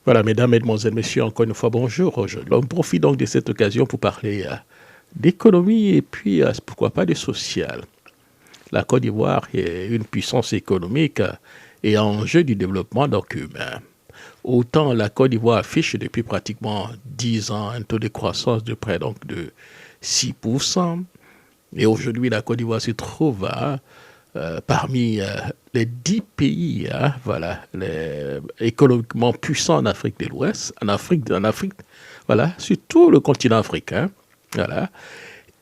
Voilà, mesdames, mesdemoiselles, messieurs, encore une fois, bonjour. On profite donc de cette occasion pour parler d'économie et puis, pourquoi pas, de social. La Côte d'Ivoire est une puissance économique et en jeu du développement donc humain. Autant la Côte d'Ivoire affiche depuis pratiquement 10 ans un taux de croissance de près donc de 6%. Et aujourd'hui, la Côte d'Ivoire se trouve parmi les 10 pays économiquement puissants en Afrique de l'Ouest, en Afrique, voilà, sur tout le continent africain. Voilà.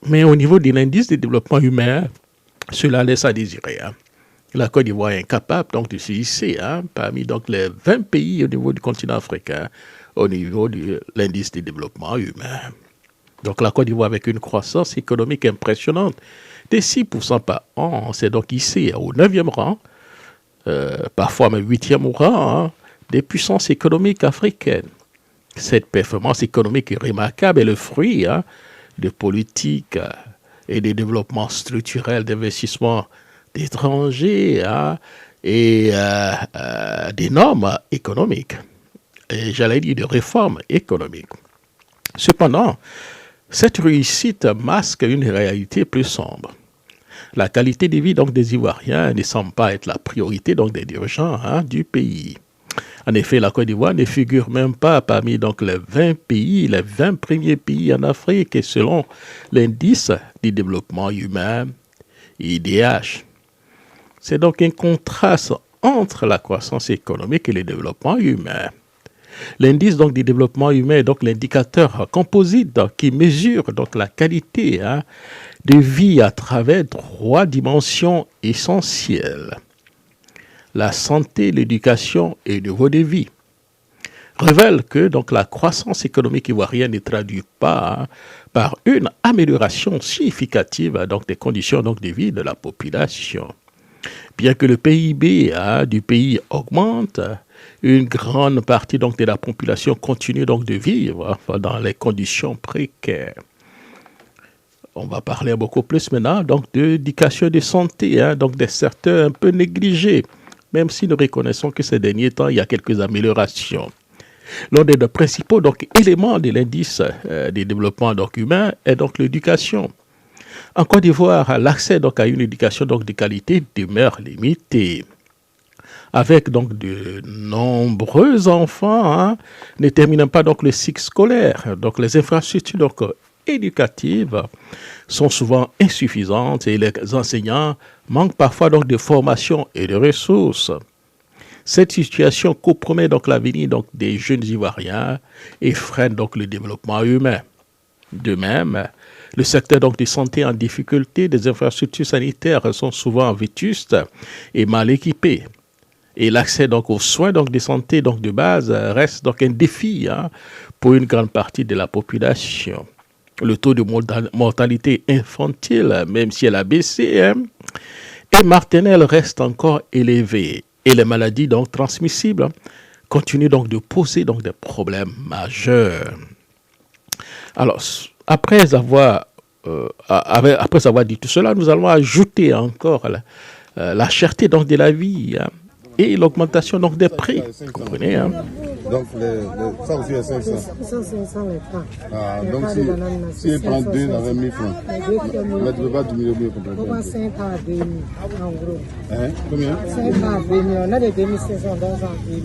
Mais au niveau de l'indice de développement humain, cela laisse à désirer. La Côte d'Ivoire est incapable donc, de se hisser parmi donc, les 20 pays au niveau du continent africain, au niveau de l'indice de développement humain. Donc la Côte d'Ivoire avec une croissance économique impressionnante de 6% par an, c'est donc ici au 9e rang, parfois même 8e rang, des puissances économiques africaines. Cette performance économique est remarquable et le fruit de politiques et des développements structurels d'investissement d'étrangers et des normes économiques. Et j'allais dire de réformes économiques. Cependant, cette réussite masque une réalité plus sombre. La qualité de vie donc, des Ivoiriens ne semble pas être la priorité donc, des dirigeants du pays. En effet, la Côte d'Ivoire ne figure même pas parmi donc, les 20 pays, les 20 premiers pays en Afrique et selon l'indice du développement humain, IDH. C'est donc un contraste entre la croissance économique et le développement humain. L'indice donc, du développement humain est donc l'indicateur composite donc, qui mesure donc, la qualité de vie à travers 3 dimensions essentielles. La santé, l'éducation et le niveau de vie. Révèle que donc, la croissance économique ivoirienne ne traduit pas par une amélioration significative donc, des conditions donc, de vie de la population. Bien que le PIB du pays augmente, une grande partie donc, de la population continue donc, de vivre dans les conditions précaires. On va parler beaucoup plus maintenant donc, d'éducation et de santé, donc des secteurs un peu négligés, même si nous reconnaissons que ces derniers temps, il y a quelques améliorations. L'un des principaux donc, éléments de l'indice de développement donc, humain est donc l'éducation. En Côte d'Ivoire, l'accès donc, à une éducation donc, de qualité demeure limité. Avec donc de nombreux enfants ne terminant pas donc, le cycle scolaire. Donc les infrastructures donc, éducatives sont souvent insuffisantes et les enseignants manquent parfois donc, de formation et de ressources. Cette situation compromet donc l'avenir donc, des jeunes Ivoiriens et freine donc, le développement humain. De même, le secteur donc, de santé en difficulté, des infrastructures sanitaires sont souvent vétustes et mal équipées. Et l'accès donc, aux soins donc, de santé donc, de base reste donc, un défi pour une grande partie de la population. Le taux de mortalité infantile, même si elle a baissé, et maternelle reste encore élevé. Et les maladies donc, transmissibles continuent donc, de poser donc, des problèmes majeurs. Alors, après avoir dit tout cela, nous allons ajouter encore la cherté donc, de la vie et l'augmentation donc, des prix. Vous comprenez Donc, ça aussi est 500. 500 les francs. Ah, donc, si il prend 2 avec 1000 francs, mais tu ne peux pas diminuer mieux complètement. Pourquoi 5 à 2000 en gros? Hein? Combien? 5 à 2000, on a des 2500 dans un 2000.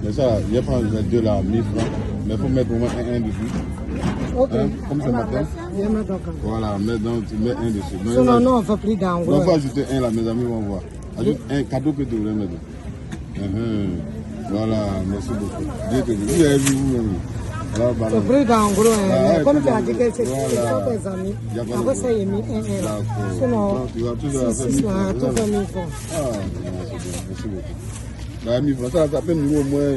Mais ça, il y a pas les 2 là, 1000 francs, mais il faut mettre au moins un dessus. Ok. Comme ça matin. Voilà, tu mets un dessus. Non, on ne va plus dans gros. On va ajouter un là, mes amis vont voir. Ajoute un cadeau que tu voulais mettre. Voilà, merci beaucoup. Dieu te bénisse. Vous avez vu vous-même. C'est plus dans gros. Comme tu as dit que c'est tes amis. Après ça, il y a mis un là. Sinon, tu vas toujours faire 1000 francs. Tout fait 1000 francs. Ah, merci beaucoup. 1000 francs, ça peut nous au moins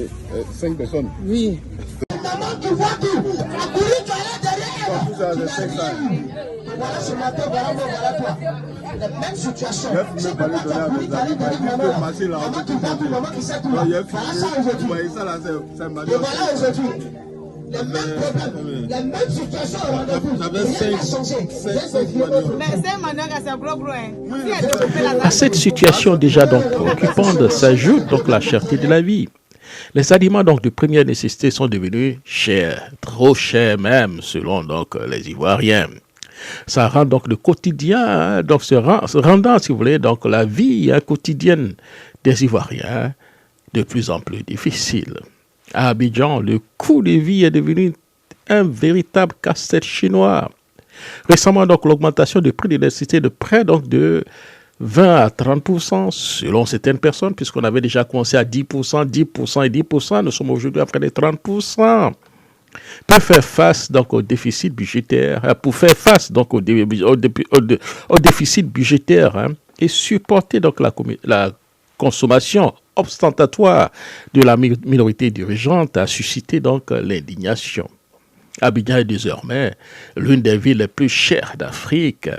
5 personnes. Oui. Tout ça, c'est 500. Voilà ce matin, voilà moi, voilà toi. La même situation. C'est pas lui donner à mes amis. Il marcher là. Maman qui tape, maman qui sait tout. Voilà ça aujourd'hui. Ça là, c'est Et voilà aujourd'hui. Les mêmes problèmes, les mêmes situations au rendez-vous. Rien n'a changé. Mais c'est maintenant que c'est gros. À cette situation déjà donc préoccupante s'ajoute donc la cherté de la vie. Les aliments donc de première nécessité sont devenus chers, trop chers même, selon donc les Ivoiriens. Ça rend donc le quotidien, donc se rendant, si vous voulez, donc la vie quotidienne des Ivoiriens de plus en plus difficile. À Abidjan, le coût de vie est devenu un véritable casse-tête chinois. Récemment, donc, l'augmentation du prix de l'électricité de près donc de 20 à 30%, selon certaines personnes, puisqu'on avait déjà commencé à 10%, 10% et 10%, nous sommes aujourd'hui à près de 30%. Pour faire face donc au déficit budgétaire, déficit budgétaire et supporter donc la consommation ostentatoire de la minorité dirigeante a suscité donc l'indignation. Abidjan est désormais l'une des villes les plus chères d'Afrique,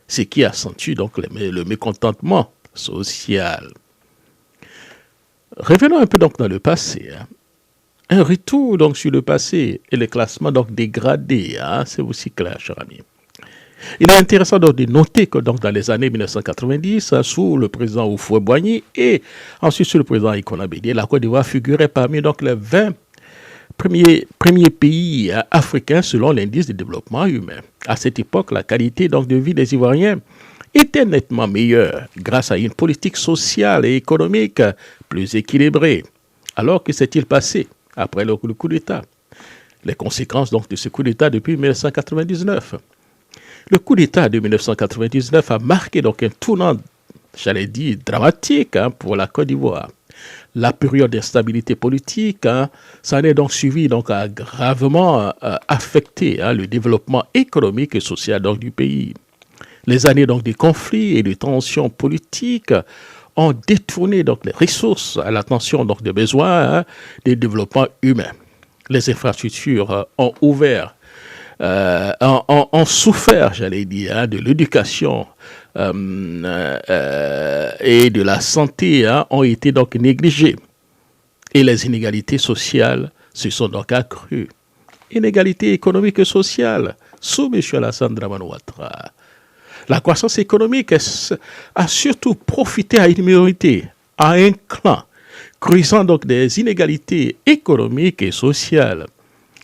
ce qui accentue donc le mécontentement social. Revenons un peu donc dans le passé. Un retour donc sur le passé et les classements donc dégradés, c'est aussi clair, cher ami. Il est intéressant donc de noter que donc dans les années 1990, sous le président Houphouët-Boigny et ensuite sous le président Ikono Bédié, la Côte d'Ivoire figurait parmi donc les 20 premiers pays africains selon l'indice de développement humain. À cette époque, la qualité donc de vie des Ivoiriens était nettement meilleure grâce à une politique sociale et économique plus équilibrée. Alors que s'est-il passé après le coup d'État? Les conséquences donc de ce coup d'État depuis 1999. Le coup d'État de 1999 a marqué donc un tournant, j'allais dire, dramatique pour la Côte d'Ivoire. La période d'instabilité politique, ça en est donc suivi donc a gravement affecté le développement économique et social donc du pays. Les années donc de conflits et de tensions politiques ont détourné donc les ressources à l'attention donc des besoins des développements humains. Les infrastructures ont souffert, j'allais dire, de l'éducation et de la santé ont été donc négligées. Et les inégalités sociales se sont donc accrues. Inégalités économiques et sociales sous M. Alassane Dramane Ouattara. La croissance économique a surtout profité à une minorité, à un clan, creusant donc des inégalités économiques et sociales.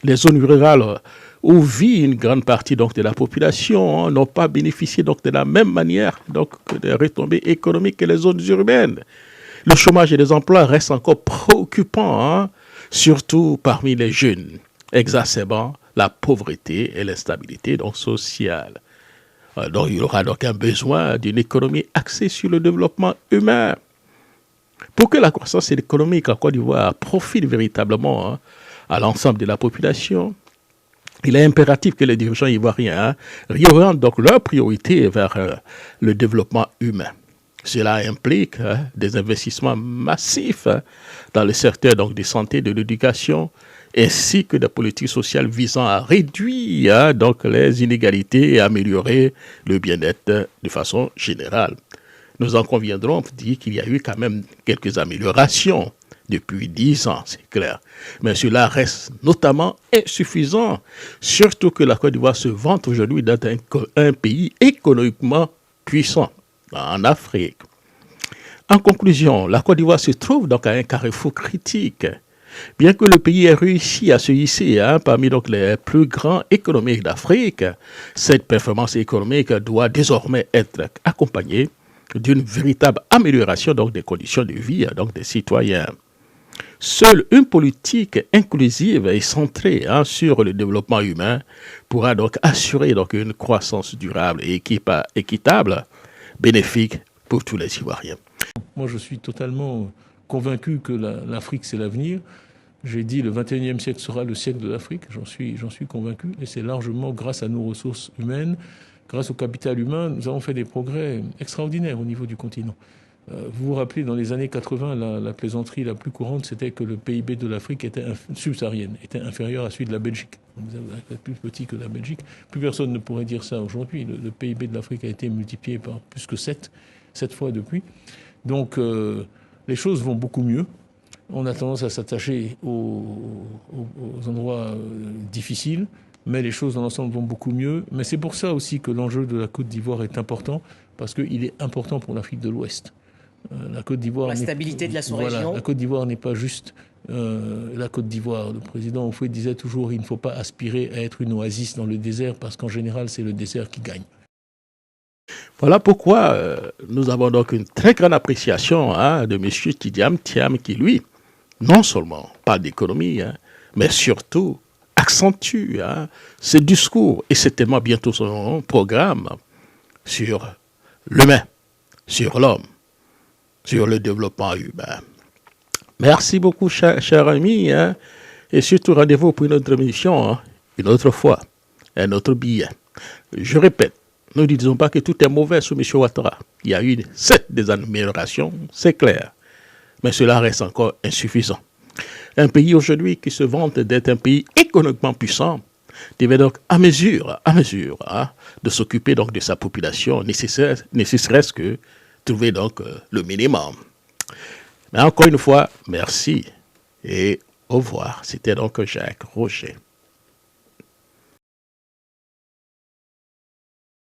Les zones rurales où vit une grande partie donc de la population n'ont pas bénéficié donc de la même manière donc que des retombées économiques que les zones urbaines. Le chômage et les emplois restent encore préoccupants, surtout parmi les jeunes, exacerbant la pauvreté et l'instabilité donc sociale. Donc il y aura donc un besoin d'une économie axée sur le développement humain. Pour que la croissance économique en Côte d'Ivoire profite véritablement à l'ensemble de la population, il est impératif que les dirigeants ivoiriens réorientent donc leurs priorités vers le développement humain. Cela implique des investissements massifs dans le secteur donc de santé et de l'éducation, ainsi que des politiques sociales visant à réduire donc les inégalités et améliorer le bien-être de façon générale. Nous en conviendrons pour dire qu'il y a eu quand même quelques améliorations depuis 10 ans, c'est clair. Mais cela reste notamment insuffisant, surtout que la Côte d'Ivoire se vante aujourd'hui d'être un pays économiquement puissant en Afrique. En conclusion, la Côte d'Ivoire se trouve donc à un carrefour critique. Bien que le pays ait réussi à se hisser parmi donc les plus grands économiques d'Afrique, cette performance économique doit désormais être accompagnée d'une véritable amélioration donc des conditions de vie donc des citoyens. Seule une politique inclusive et centrée sur le développement humain pourra donc assurer donc une croissance durable et équitable, bénéfique pour tous les Ivoiriens. Moi, je suis totalement convaincu que l'Afrique, c'est l'avenir. J'ai dit le 21e siècle sera le siècle de l'Afrique, j'en suis convaincu. Et c'est largement grâce à nos ressources humaines, grâce au capital humain, nous avons fait des progrès extraordinaires au niveau du continent. Vous vous rappelez, dans les années 80, la plaisanterie la plus courante, c'était que le PIB de l'Afrique subsaharienne était inférieur à celui de la Belgique. Vous êtes plus petit que la Belgique. Plus personne ne pourrait dire ça aujourd'hui. Le PIB de l'Afrique a été multiplié par plus que 7 fois depuis. Donc, les choses vont beaucoup mieux. On a tendance à s'attacher aux endroits difficiles, mais les choses dans l'ensemble vont beaucoup mieux. Mais c'est pour ça aussi que l'enjeu de la Côte d'Ivoire est important, parce qu'il est important pour l'Afrique de l'Ouest. La Côte d'Ivoire, la stabilité de la sous-région. Voilà, la Côte d'Ivoire n'est pas juste la Côte d'Ivoire. Le président Houphouët disait toujours il ne faut pas aspirer à être une oasis dans le désert parce qu'en général, c'est le désert qui gagne. Voilà pourquoi nous avons donc une très grande appréciation de M. Tidiane Thiam qui, lui, non seulement parle d'économie, mais surtout accentue ses discours et certainement bientôt son programme sur l'humain, sur l'homme, sur le développement humain. Merci beaucoup, cher ami, et surtout rendez-vous pour une autre émission, une autre fois, un autre billet. Je répète, nous ne disons pas que tout est mauvais sous M. Ouattara. Il y a eu des améliorations, c'est clair, mais cela reste encore insuffisant. Un pays aujourd'hui qui se vante d'être un pays économiquement puissant devait donc à mesure de s'occuper donc de sa population, nécessaire que trouver donc le minimum. Mais encore une fois, merci et au revoir. C'était donc Jacques Roger.